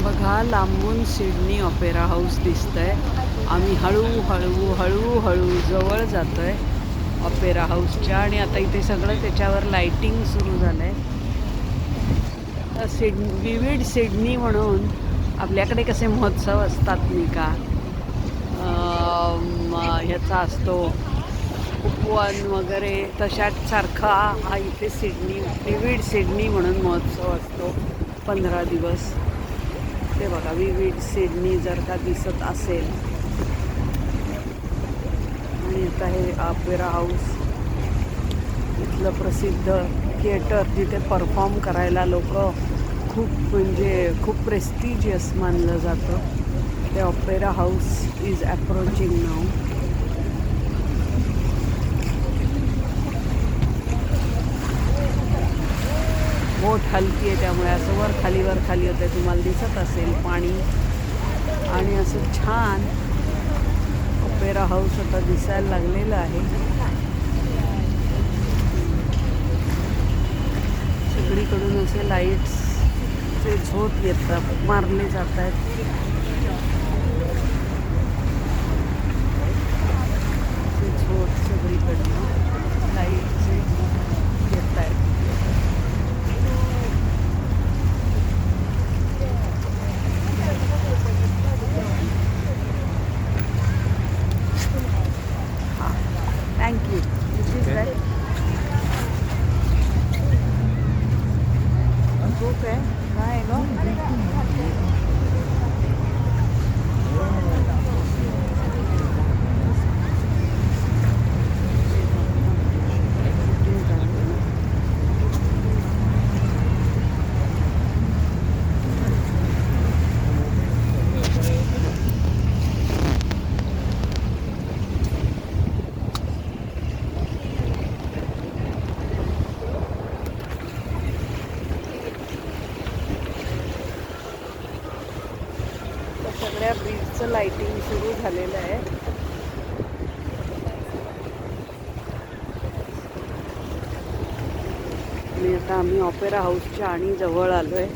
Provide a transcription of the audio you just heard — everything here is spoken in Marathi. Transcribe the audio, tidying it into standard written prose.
बघा लांबून सिडनी ऑपेरा हाऊस दिसतंय. आम्ही हळूहळू जवळ जातोय ऑपेरा हाऊसच्या आणि आता इथे सगळं त्याच्यावर लाइटिंग सुरू झालंय. विविड सिडनी म्हणून आपल्याकडे कसे महोत्सव असतात नाही का, ह्याचा असतो उपवन वगैरे, तशाच सारखा हा इथे सिडनी विविड सिडनी म्हणून महोत्सव असतो 15 दिवस. ते बघा विविड सिडनी जर का दिसत असेल. आणि आता हे ऑपेरा हाऊस इथलं प्रसिद्ध थिएटर, जिथे परफॉर्म करायला लोक खूप प्रेस्टिजियस मानलं जातं. ते opera house is approaching now. Boat हलकी आहे त्यामुळे असं वर खाली होते. तुम्हाला दिसत असेल पाणी. आणि असं छान ऑपेरा हाऊस आता दिसायला लागलेलं आहे. सगळीकडून असे लाईट्सचे झोत येतात, मारले जात आहेत. झोत सगळीकडनं लाईटचे येत आहेत. Thank you. This is that book है कहाँ है गो? सगळ्या ब्रिजचं लाइटिंग सुरू झालेलं आहे. आणि आता आम्ही ऑपेरा हाऊसच्या आणि जवळ आलोय.